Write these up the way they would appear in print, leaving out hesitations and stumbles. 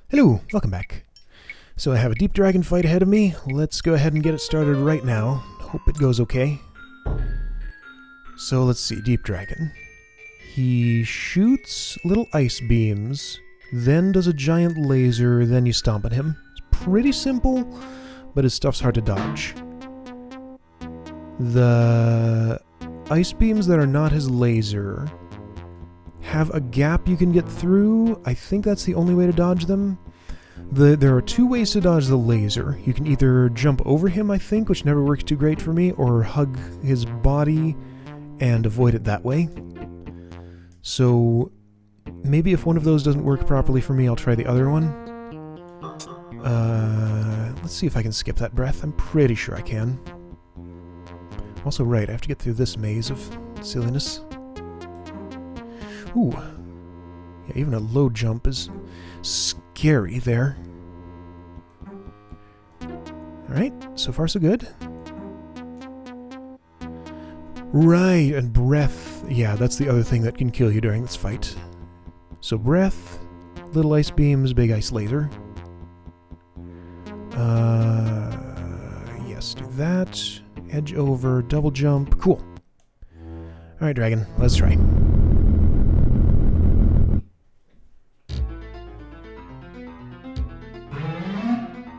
Hello, welcome back. So I have a deep dragon fight ahead of me. Let's go ahead and get it started right now. Hope it goes okay. So let's see, deep dragon. He shoots little ice beams, then does a giant laser, then you stomp at him. It's pretty simple, but his stuff's hard to dodge. The ice beams that are not his laser have a gap you can get through. I think that's the only way to dodge them. There are two ways to dodge the laser. You can either jump over him, I think, which never works too great for me, or hug his body and avoid it that way. So maybe if one of those doesn't work properly for me, I'll try the other one. Let's see if I can skip that breath. I'm pretty sure I can. Also, right, I have to get through this maze of silliness. Ooh. Yeah, even a low jump is scary there. Alright, so far so good. Right, and breath. Yeah, that's the other thing that can kill you during this fight. So breath, little ice beams, big ice laser. Yes, do that. Edge over, double jump. Cool. Alright, dragon, let's try.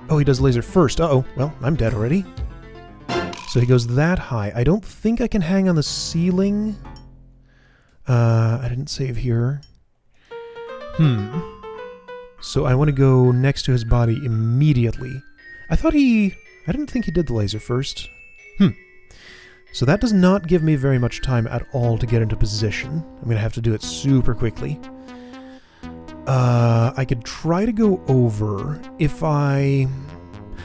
Oh, he does laser first. Uh-oh. Well, I'm dead already. So he goes that high. I don't think I can hang on the ceiling. I didn't save here. So I want to go next to his body immediately. I didn't think he did the laser first. So that does not give me very much time at all to get into position. I'm going to have to do it super quickly. I could try to go over if I'm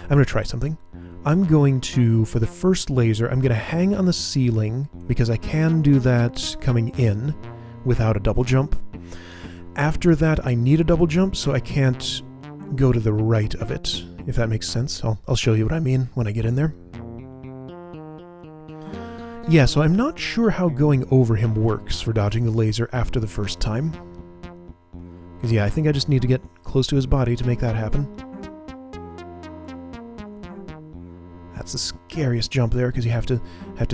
going to try something. I'm going to, for the first laser, I'm going to hang on the ceiling because I can do that coming in without a double jump. After that, I need a double jump, so I can't go to the right of it, if that makes sense. I'll show you what I mean when I get in there. Yeah, so I'm not sure how going over him works for dodging the laser after the first time. Because yeah, I think I just need to get close to his body to make that happen. That's the scariest jump there, because you have to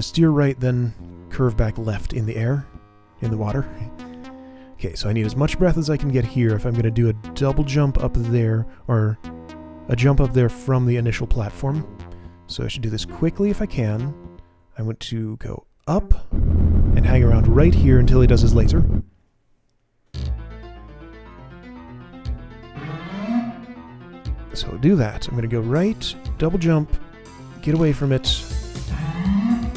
steer right, then curve back left in the air, in the water. Okay, so I need as much breath as I can get here if I'm going to do a double jump up there, or a jump up there from the initial platform. So I should do this quickly if I can. I want to go up and hang around right here until he does his laser. So do that. I'm going to go right, double jump, get away from it,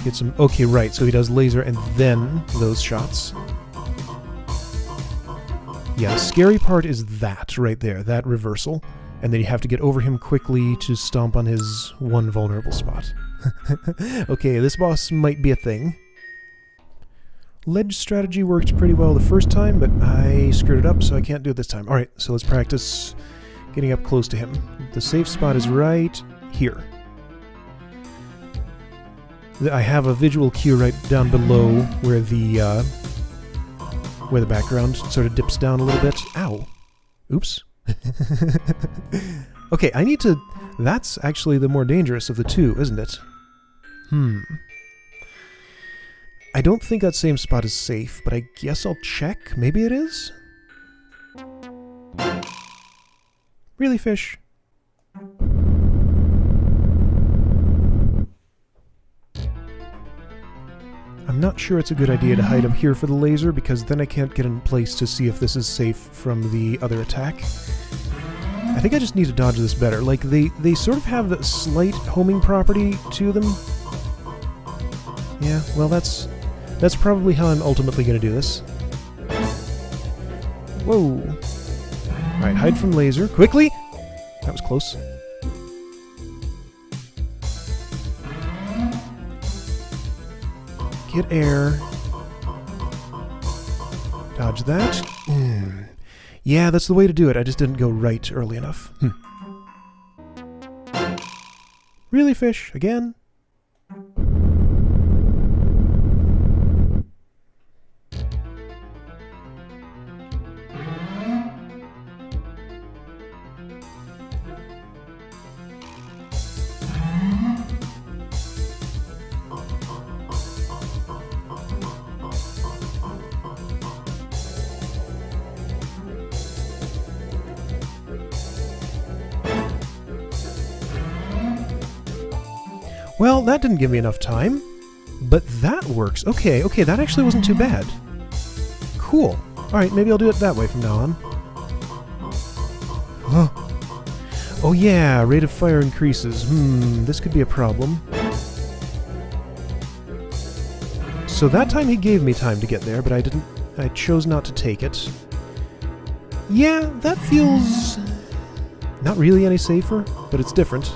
get some... Okay, right, so he does laser and then those shots. Yeah, the scary part is that right there, that reversal. And then you have to get over him quickly to stomp on his one vulnerable spot. Okay, this boss might be a thing. Ledge strategy worked pretty well the first time, but I screwed it up, so I can't do it this time. Alright, so let's practice getting up close to him. The safe spot is right here. I have a visual cue right down below where the background sort of dips down a little bit. Ow. Oops. Okay, I need to... That's actually the more dangerous of the two, isn't it? I don't think that same spot is safe, but I guess I'll check. Maybe it is? Really, fish? I'm not sure it's a good idea to hide up here for the laser, because then I can't get in place to see if this is safe from the other attack. I think I just need to dodge this better. Like, they sort of have a slight homing property to them. Yeah, well, that's probably how I'm ultimately going to do this. Whoa. Alright, hide from laser. Quickly! That was close. Get air. Dodge that. Yeah, that's the way to do it. I just didn't go right early enough. Really, fish? Again? Well, that didn't give me enough time, but that works. Okay, that actually wasn't too bad. Cool. Alright, maybe I'll do it that way from now on. Huh. Oh yeah, rate of fire increases. This could be a problem. So that time he gave me time to get there, but I chose not to take it. Yeah, that feels not really any safer, but it's different.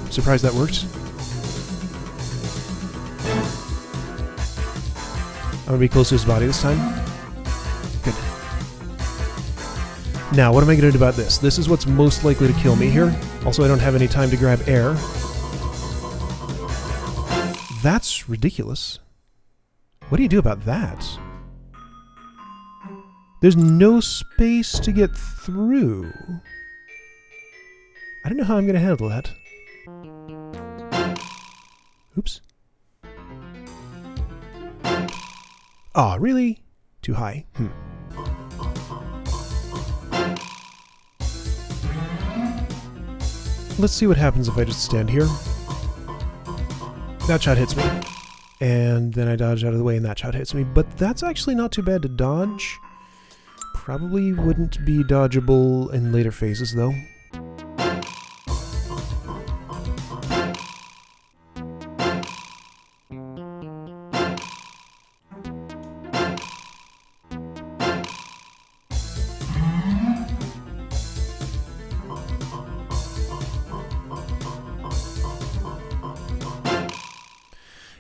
Surprised that worked. I'm gonna be close to his body this time. Good. Now, what am I gonna do about this? This is what's most likely to kill me here. Also, I don't have any time to grab air. That's ridiculous. What do you do about that? There's no space to get through. I don't know how I'm gonna handle that. Oops. Aw, really? Too high. Let's see what happens if I just stand here. That shot hits me. And then I dodge out of the way and that shot hits me. But that's actually not too bad to dodge. Probably wouldn't be dodgeable in later phases, though.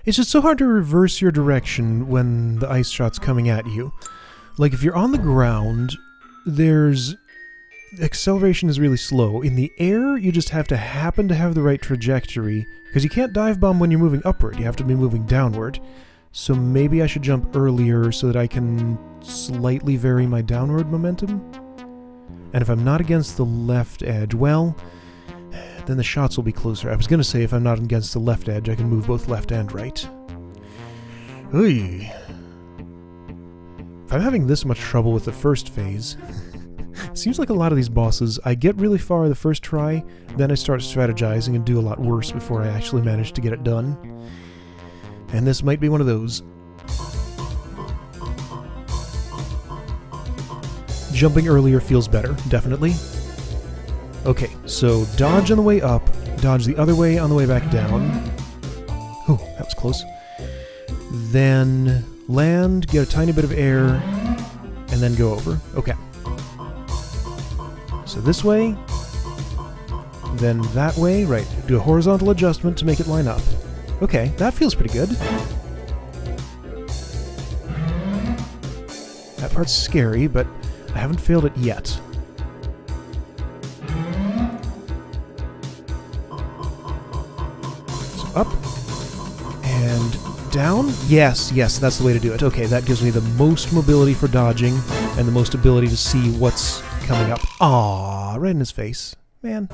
It's just so hard to reverse your direction when the ice shot's coming at you. Like, if you're on the ground, acceleration is really slow. In the air, you just have to happen to have the right trajectory, because you can't dive bomb when you're moving upward. You have to be moving downward. So maybe I should jump earlier so that I can slightly vary my downward momentum. And if I'm not against the left edge, well, then the shots will be closer. I was going to say if I'm not against the left edge, I can move both left and right. Oy. If I'm having this much trouble with the first phase, it seems like a lot of these bosses, I get really far the first try, then I start strategizing and do a lot worse before I actually manage to get it done. And this might be one of those. Jumping earlier feels better, definitely. Okay, so dodge on the way up, dodge the other way on the way back down. Oh, that was close. Then land, get a tiny bit of air, and then go over. Okay. So this way, then that way, right. Do a horizontal adjustment to make it line up. Okay, that feels pretty good. That part's scary, but I haven't failed it yet. Up and down. Yes, that's the way to do it. Okay, that gives me the most mobility for dodging and the most ability to see what's coming up. Aww, right in his face. Man.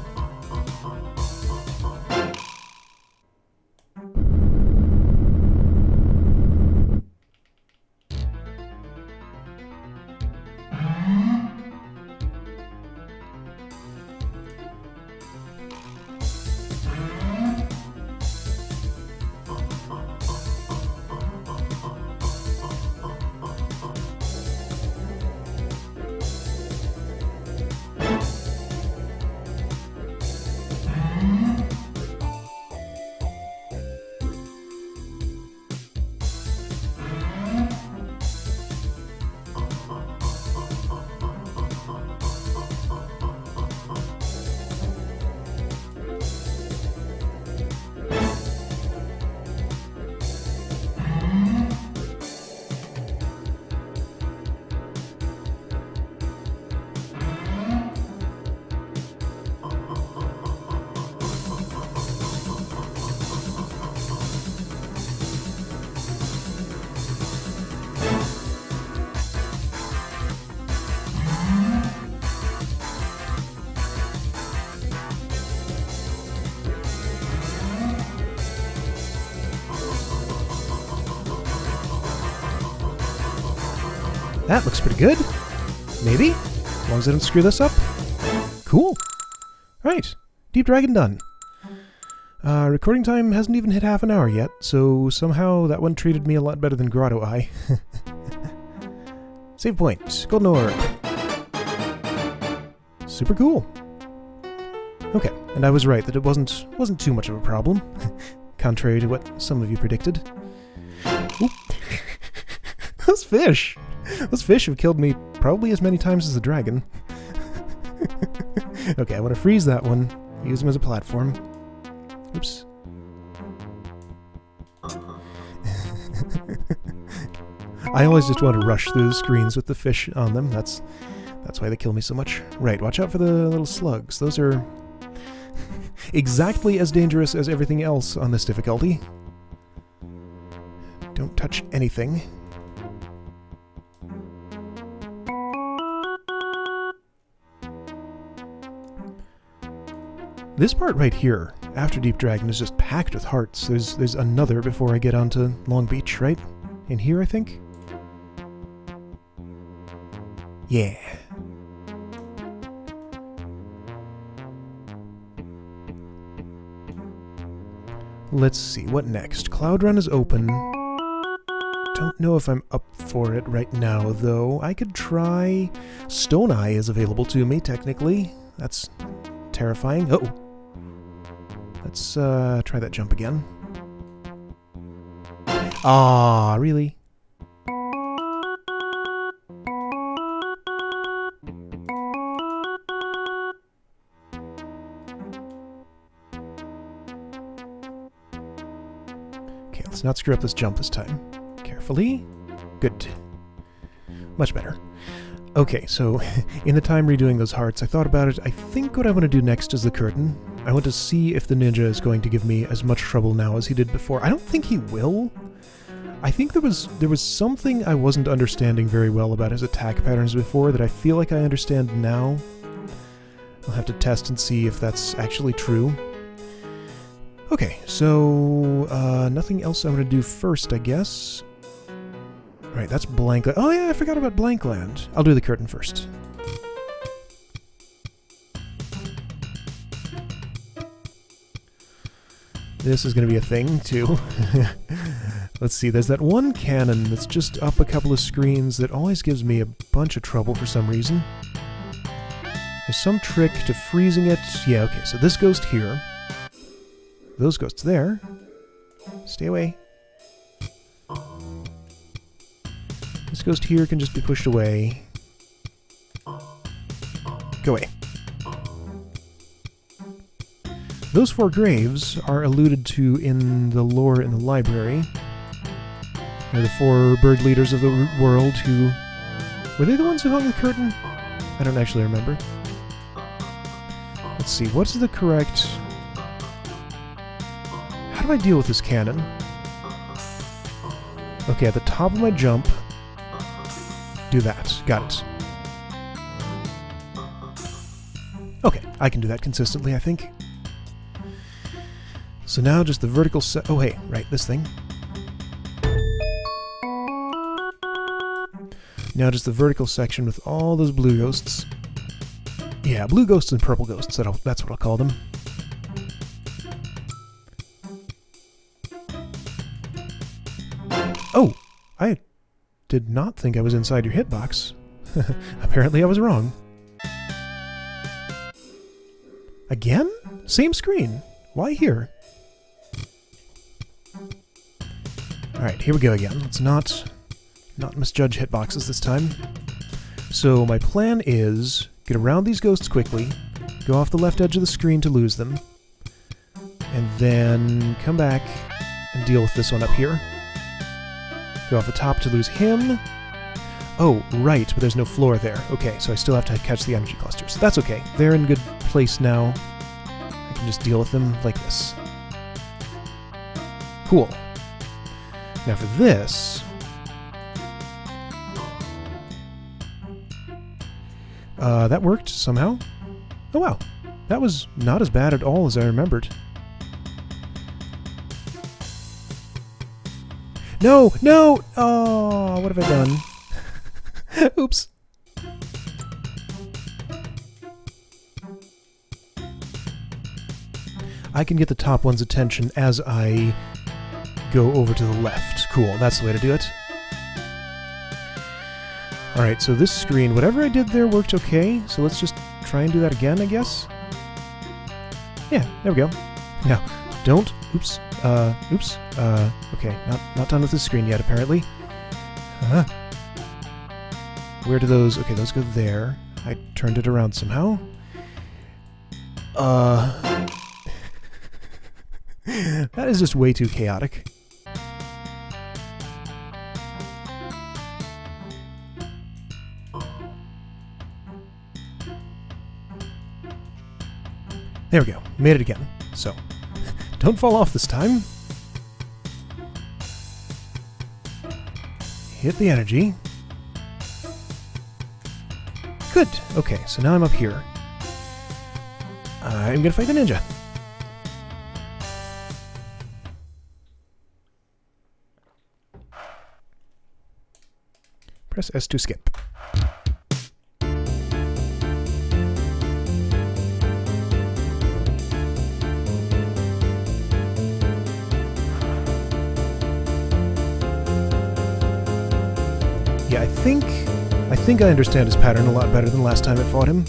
That looks pretty good. Maybe? As long as I don't screw this up. Cool. Right. Deep Dragon done. Recording time hasn't even hit half an hour yet, so somehow that one treated me a lot better than Grotto Eye. Save point. Golden Orb. Super cool. Okay, and I was right that it wasn't too much of a problem, contrary to what some of you predicted. Oop. Those fish! Those fish have killed me probably as many times as the dragon. Okay, I want to freeze that one. Use him as a platform. Oops. I always just want to rush through the screens with the fish on them. That's why they kill me so much. Right, watch out for the little slugs. Those are exactly as dangerous as everything else on this difficulty. Don't touch anything. This part right here, after Deep Dragon, is just packed with hearts. There's another before I get onto Long Beach, right? In here, I think? Yeah. Let's see, what next? Cloud Run is open. Don't know if I'm up for it right now, though. I could try... Stone Eye is available to me, technically. That's terrifying. Oh! Let's try that jump again. Ah, really? Okay, let's not screw up this jump this time. Carefully. Good. Much better. Okay, so in the time redoing those hearts, I thought about it. I think what I want to do next is the curtain. I want to see if the ninja is going to give me as much trouble now as he did before. I don't think he will. I think there was something I wasn't understanding very well about his attack patterns before that I feel like I understand now. I'll have to test and see if that's actually true. Okay, so nothing else I want to do first, I guess. Right, that's Blank Land. Oh yeah, I forgot about Blank Land. I'll do the curtain first. This is going to be a thing, too. Let's see, there's that one cannon that's just up a couple of screens that always gives me a bunch of trouble for some reason. There's some trick to freezing it. Yeah, okay, so this goes here. Those ghosts there. Stay away. This ghost here can just be pushed away. Go away. Those 4 graves are alluded to in the lore in the library. They're the 4 bird leaders of the world who... Were they the ones who hung the curtain? I don't actually remember. Let's see, what's the correct... How do I deal with this cannon? Okay, at the top of my jump... Do that. Got it. Okay, I can do that consistently, I think. So now just the vertical oh hey, right, this thing. Now just the vertical section with all those blue ghosts. Yeah, blue ghosts and purple ghosts, that's what I'll call them. Oh! I did not think I was inside your hitbox. Apparently I was wrong. Again? Same screen. Why here? Alright, here we go again. Let's not misjudge hitboxes this time. So my plan is get around these ghosts quickly, go off the left edge of the screen to lose them, and then come back and deal with this one up here. Go off the top to lose him. Oh, right, but there's no floor there. Okay, so I still have to catch the energy clusters. That's okay. They're in good place now. I can just deal with them like this. Cool. Now for this... that worked somehow. Oh wow. That was not as bad at all as I remembered. No! No! Oh, what have I done? Oops. I can get the top one's attention as I go over to the left. Cool, that's the way to do it. Alright, so this screen, whatever I did there worked okay, so let's just try and do that again, I guess? Yeah, there we go. Now, don't... Oops. Okay, not done with the screen yet, apparently. Where do those... Okay, those go there. I turned it around somehow. That is just way too chaotic. There we go. Made it again. So, don't fall off this time. Hit the energy. Good. Okay, so now I'm up here. I'm gonna fight the ninja. Press S to skip. Yeah, I think I understand his pattern a lot better than last time I fought him.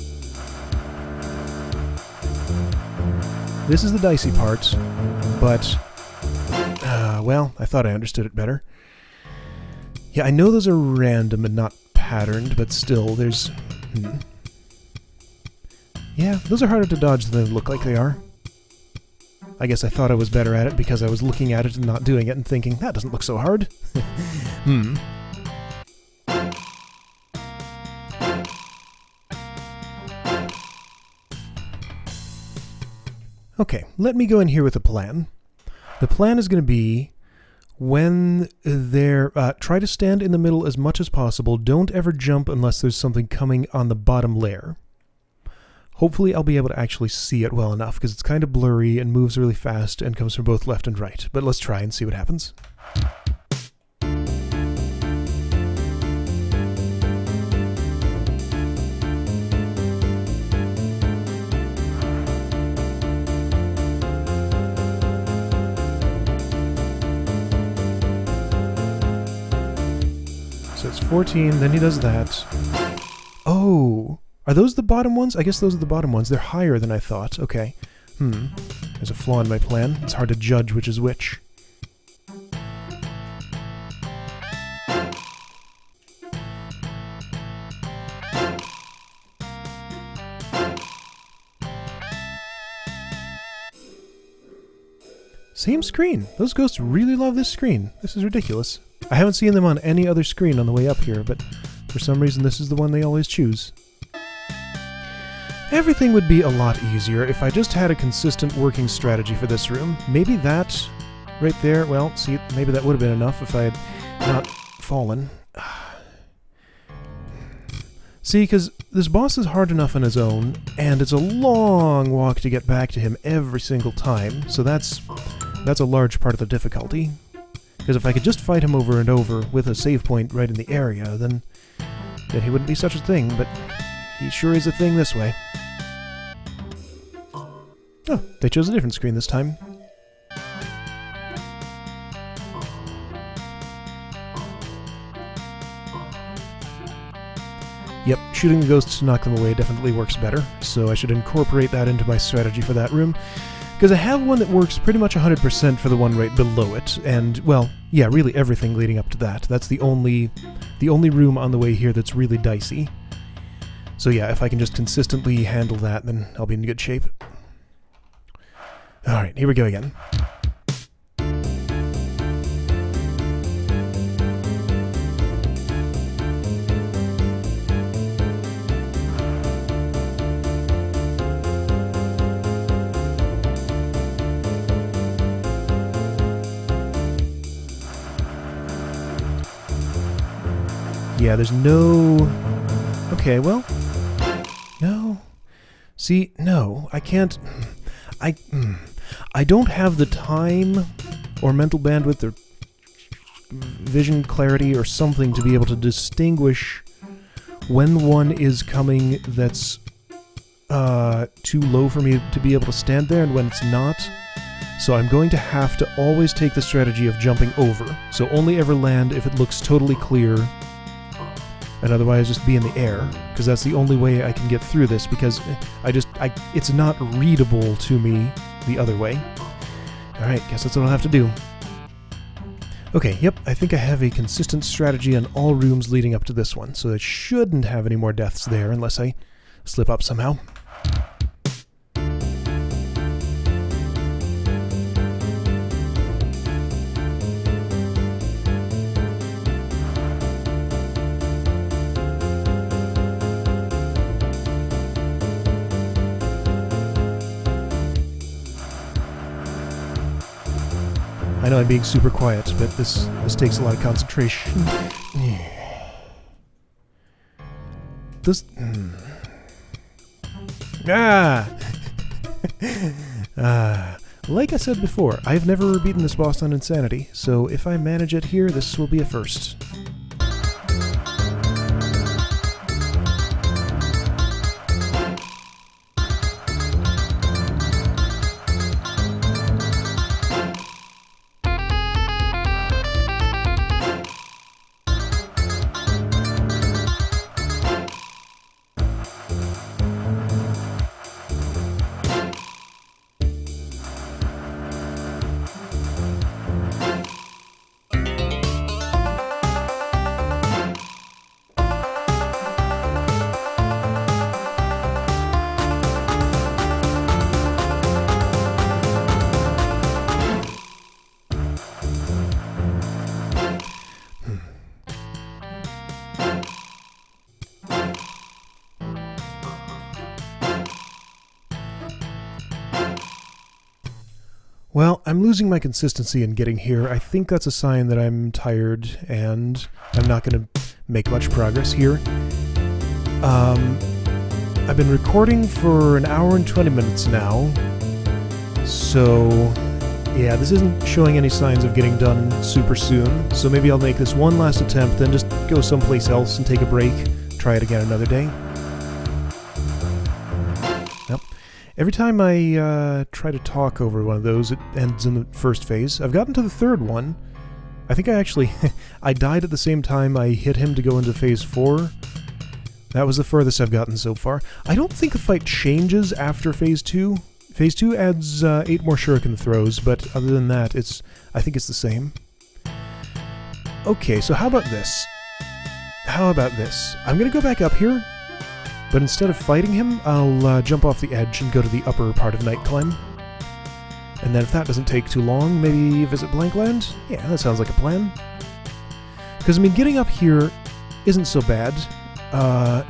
This is the dicey part, but, well, I thought I understood it better. Yeah, I know those are random and not patterned, but still, there's... Yeah, those are harder to dodge than they look like they are. I guess I thought I was better at it because I was looking at it and not doing it and thinking, that doesn't look so hard. Okay, let me go in here with a plan. The plan is going to be, when they're... try to stand in the middle as much as possible. Don't ever jump unless there's something coming on the bottom layer. Hopefully I'll be able to actually see it well enough, because it's kind of blurry and moves really fast and comes from both left and right. But let's try and see what happens. So it's 14, then he does that. Oh! Are those the bottom ones? I guess those are the bottom ones. They're higher than I thought. Okay. There's a flaw in my plan. It's hard to judge which is which. Same screen. Those ghosts really love this screen. This is ridiculous. I haven't seen them on any other screen on the way up here, but for some reason this is the one they always choose. Everything would be a lot easier if I just had a consistent working strategy for this room. Maybe that right there, well, see, maybe that would have been enough if I had not fallen. See, because this boss is hard enough on his own, and it's a long walk to get back to him every single time, so that's a large part of the difficulty. Because if I could just fight him over and over with a save point right in the area, then he wouldn't be such a thing, but he sure is a thing this way. Oh, they chose a different screen this time. Yep, shooting the ghosts to knock them away definitely works better, so I should incorporate that into my strategy for that room. Because I have one that works pretty much 100% for the one right below it, and, well, yeah, really everything leading up to that. That's the only room on the way here that's really dicey. So yeah, if I can just consistently handle that, then I'll be in good shape. Alright, here we go again. Yeah, there's no... Okay, well... No. See, no, I can't... I don't have the time or mental bandwidth or vision clarity or something to be able to distinguish when one is coming that's too low for me to be able to stand there and when it's not. So I'm going to have to always take the strategy of jumping over. So only ever land if it looks totally clear, and otherwise just be in the air, because that's the only way I can get through this, because it's not readable to me the other way. Alright, guess that's what I'll have to do. Okay, yep, I think I have a consistent strategy on all rooms leading up to this one, so I shouldn't have any more deaths there unless I slip up somehow. I know I'm being super quiet, but this takes a lot of concentration. Like I said before, I've never beaten this boss on Insanity, so if I manage it here, this will be a first. Well, I'm losing my consistency in getting here. I think that's a sign that I'm tired and I'm not going to make much progress here. I've been recording for an hour and 20 minutes now, so yeah, this isn't showing any signs of getting done super soon, so maybe I'll make this one last attempt, then just go someplace else and take a break, try it again another day. Yep. Every time I try to talk over one of those, it ends in the first phase. I've gotten to the third one. I think I actually... I died at the same time I hit him to go into phase 4. That was the furthest I've gotten so far. I don't think the fight changes after phase 2. Phase 2 adds 8 more shuriken throws, but other than that, I think it's the same. Okay, so how about this? How about this? I'm gonna go back up here, but instead of fighting him, I'll jump off the edge and go to the upper part of Night Climb. And then if that doesn't take too long, maybe visit Blankland? Yeah, that sounds like a plan. Because, I mean, getting up here isn't so bad.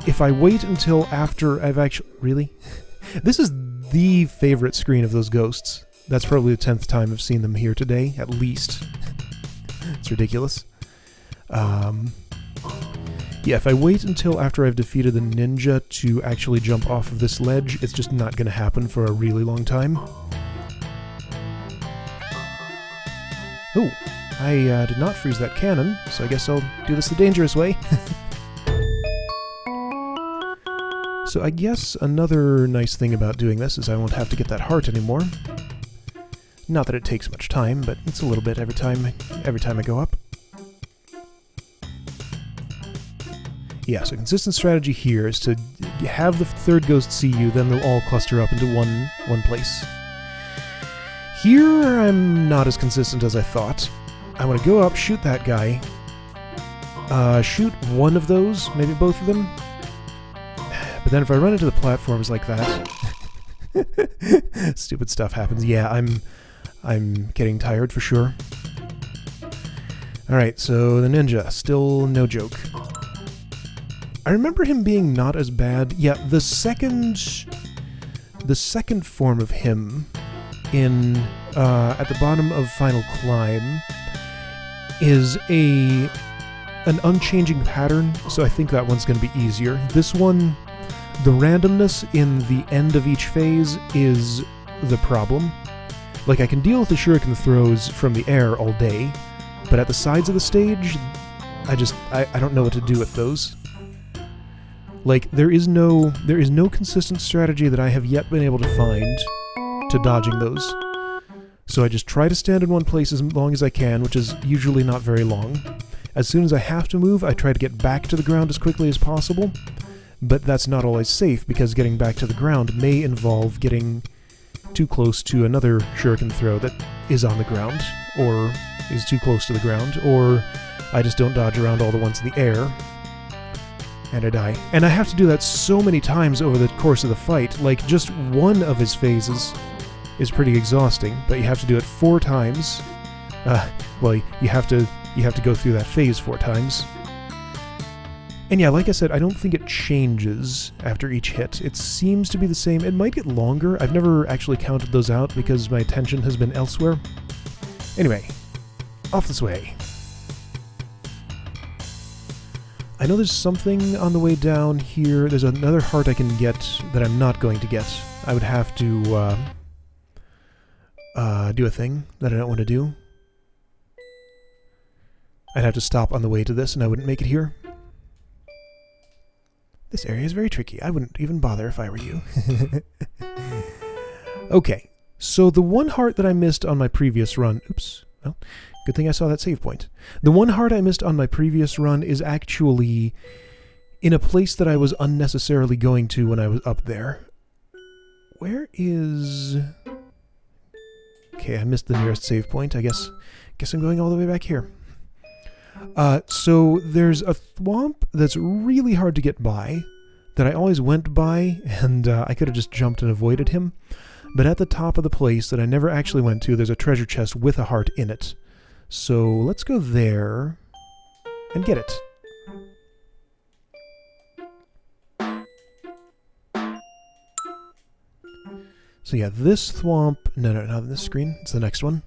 If I wait until after I've actually... Really? This is the favorite screen of those ghosts. That's probably the 10th time I've seen them here today, at least. It's ridiculous. Yeah, if I wait until after I've defeated the ninja to actually jump off of this ledge, it's just not going to happen for a really long time. Oh, I did not freeze that cannon, so I guess I'll do this the dangerous way. So I guess another nice thing about doing this is I won't have to get that heart anymore. Not that it takes much time, but it's a little bit every time I go up. Yeah, so consistent strategy here is to have the third ghost see you, then they'll all cluster up into one place. Here, I'm not as consistent as I thought. I want to go up, shoot that guy, shoot one of those, maybe both of them. But then if I run into the platforms like that, stupid stuff happens. Yeah, I'm getting tired for sure. Alright, so the ninja, still no joke. I remember him being not as bad. Yeah, the second form of him in at the bottom of Final Climb is an unchanging pattern, so I think that one's going to be easier. This one, the randomness in the end of each phase is the problem. Like, I can deal with the shuriken throws from the air all day, but at the sides of the stage, I don't know what to do with those. Like, there is no consistent strategy that I have yet been able to find to dodging those. So I just try to stand in one place as long as I can, which is usually not very long. As soon as I have to move, I try to get back to the ground as quickly as possible, but that's not always safe, because getting back to the ground may involve getting too close to another shuriken throw that is on the ground, or is too close to the ground, or I just don't dodge around all the ones in the air, and I die. And I have to do that so many times over the course of the fight. Like, just one of his phases is pretty exhausting, but you have to do it 4 times. Well, you have to go through that phase 4 times. And yeah, like I said, I don't think it changes after each hit. It seems to be the same. It might get longer. I've never actually counted those out because my attention has been elsewhere. Anyway, off this way. I know there's something on the way down here. There's another heart I can get that I'm not going to get. I would have to do a thing that I don't want to do. I'd have to stop on the way to this and I wouldn't make it here. This area is very tricky. I wouldn't even bother if I were you. Okay, so the one heart that I missed on my previous run... Oops. Well, good thing I saw that save point. The one heart I missed on my previous run is actually in a place that I was unnecessarily going to when I was up there. Where is... Okay, I missed the nearest save point. I guess I'm going all the way back here. So there's a thwomp that's really hard to get by, that I always went by, and I could have just jumped and avoided him. But at the top of the place that I never actually went to, there's a treasure chest with a heart in it. So let's go there and get it. So yeah, this thwomp... No, not this screen. It's the next one.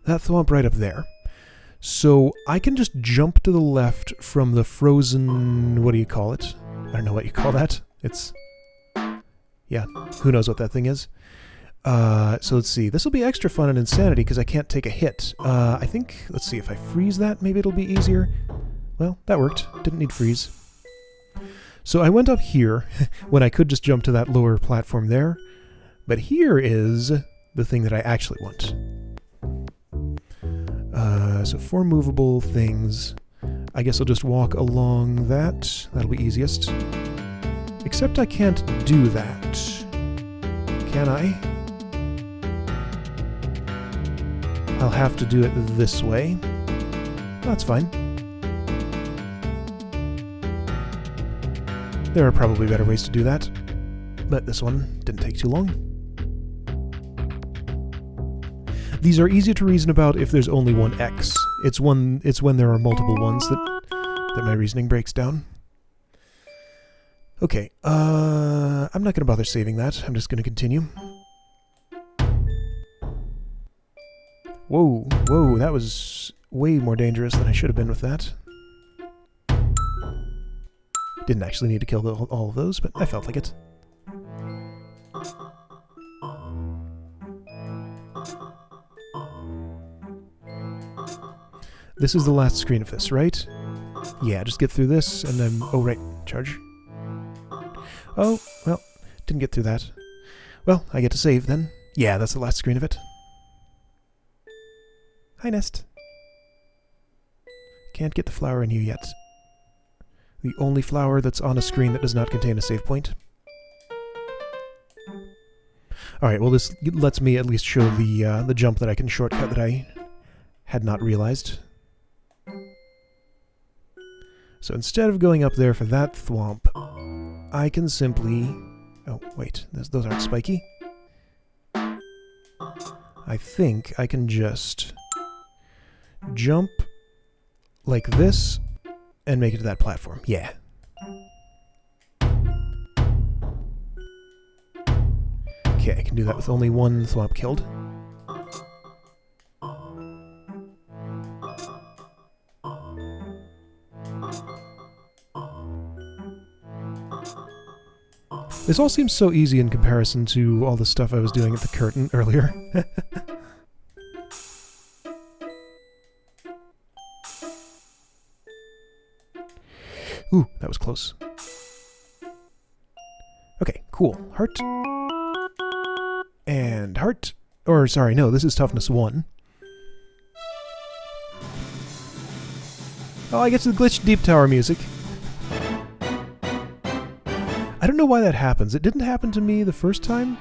That thwomp right up there. So I can just jump to the left from the frozen... What do you call it? I don't know what you call that. It's... Yeah, who knows what that thing is. So let's see. This will be extra fun and insanity because I can't take a hit. I think... Let's see, if I freeze that, maybe it'll be easier. Well, that worked. Didn't need freeze. So I went up here when I could just jump to that lower platform there. But here is the thing that I actually want. So 4 movable things. I guess I'll just walk along that. That'll be easiest. Except I can't do that. Can I? I'll have to do it this way. That's fine. There are probably better ways to do that. But this one didn't take too long. These are easy to reason about if there's only one X. It's when there are multiple ones that my reasoning breaks down. Okay, I'm not going to bother saving that. I'm just going to continue. Whoa, that was way more dangerous than I should have been with that. Didn't actually need to kill all of those, but I felt like it. This is the last screen of this, right? Yeah, just get through this, and then... Oh, right, charge. Oh, well, didn't get through that. Well, I get to save, then. Yeah, that's the last screen of it. Hi, Nest. Can't get the flower in you yet. The only flower that's on a screen that does not contain a save point. Alright, well, this lets me at least show the jump that I can shortcut that I had not realized. So instead of going up there for that thwomp, I can simply... Oh, wait, those aren't spiky. I think I can just jump like this and make it to that platform. Yeah. Okay, I can do that with only one thwomp killed. This all seems so easy in comparison to all the stuff I was doing at the curtain earlier. Ooh, that was close. Okay, cool. Heart. heart. Or, sorry, no, this is toughness 1. Oh, I get to the glitched deep tower music. I don't know why that happens. It didn't happen to me the first time.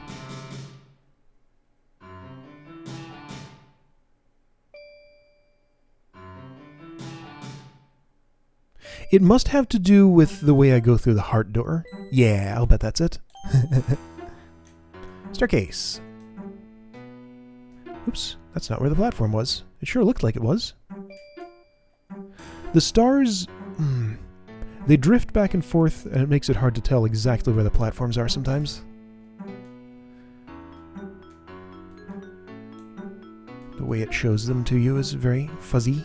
It must have to do with the way I go through the heart door. Yeah, I'll bet that's it. Staircase. Oops, that's not where the platform was. It sure looked like it was. The stars... they drift back and forth, and it makes it hard to tell exactly where the platforms are sometimes. The way it shows them to you is very fuzzy.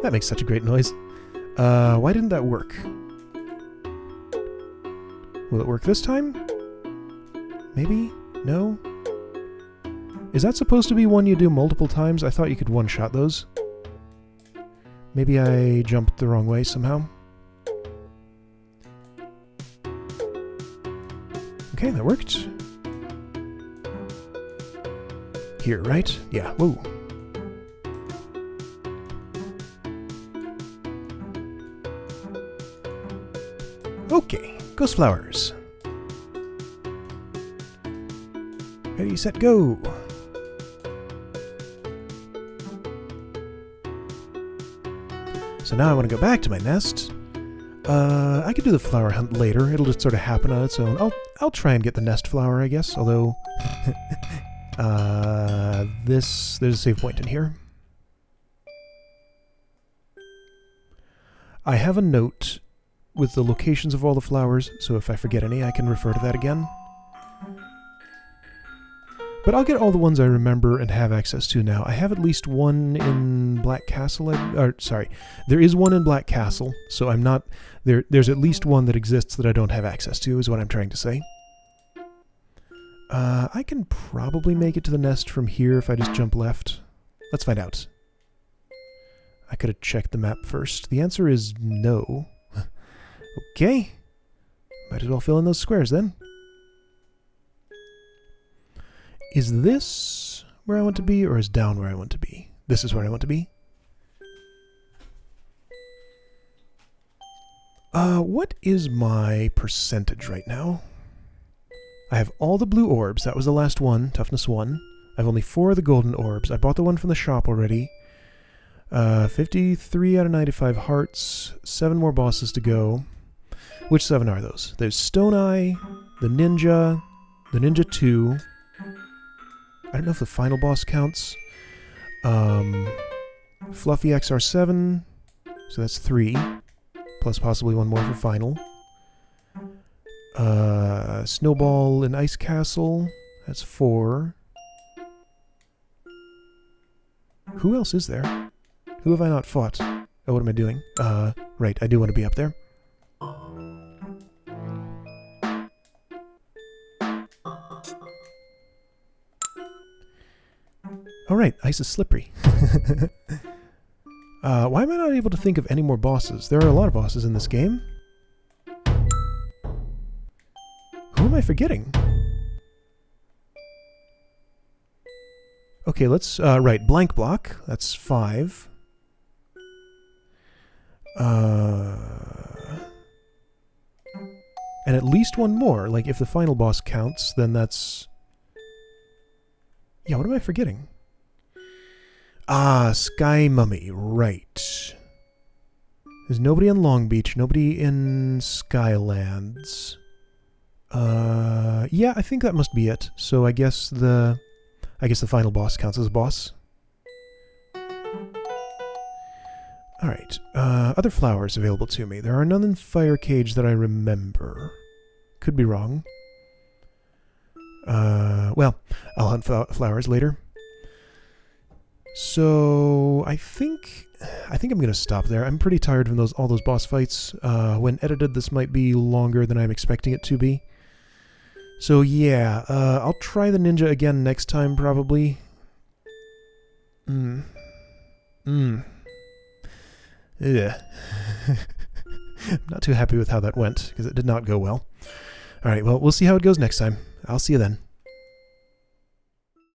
That makes such a great noise. Why didn't that work? Will it work this time? Maybe? No? Is that supposed to be one you do multiple times? I thought you could one-shot those. Maybe I jumped the wrong way somehow. Okay, that worked. Here, right? Yeah, whoa. Okay, ghost flowers. Ready, set, go! So now I want to go back to my nest. I could do the flower hunt later. It'll just sort of happen on its own. I'll try and get the nest flower, I guess, although... there's a save point in here. I have a note with the locations of all the flowers, so if I forget any, I can refer to that again. But I'll get all the ones I remember and have access to now. I have at least one in Black Castle. There is one in Black Castle, so I'm not... There's at least one that exists that I don't have access to, is what I'm trying to say. I can probably make it to the nest from here if I just jump left. Let's find out. I could have checked the map first. The answer is no. Okay. Might as well fill in those squares then. Is this where I want to be, or is down where I want to be? This is where I want to be. What is my percentage right now? I have all the blue orbs. That was the last one, toughness 1. I have only 4 of the golden orbs. I bought the one from the shop already. 53 out of 95 hearts. 7 more bosses to go. Which 7 are those? There's Stone Eye, the Ninja 2. I don't know if the final boss counts. Fluffy XR7, so that's 3. Plus possibly one more for final. Snowball and Ice Castle, that's 4. Who else is there? Who have I not fought? Oh, what am I doing? Right, I do want to be up there. Alright, ice is slippery. Why am I not able to think of any more bosses? There are a lot of bosses in this game. Who am I forgetting? Okay, let's... right, blank block. That's 5. And at least one more. Like, if the final boss counts, then that's... Yeah, what am I forgetting? Ah, Sky Mummy, right. There's nobody in Long Beach, nobody in Skylands. Yeah, I think that must be it. So I guess the final boss counts as a boss. Alright, other flowers available to me. There are none in Fire Cage that I remember. Could be wrong. Well, I'll hunt flowers later. So I think I'm going to stop there. I'm pretty tired from all those boss fights. When edited, this might be longer than I'm expecting it to be. So yeah, I'll try the ninja again next time, probably. Yeah. Not too happy with how that went, because it did not go well. Alright, well, we'll see how it goes next time. I'll see you then.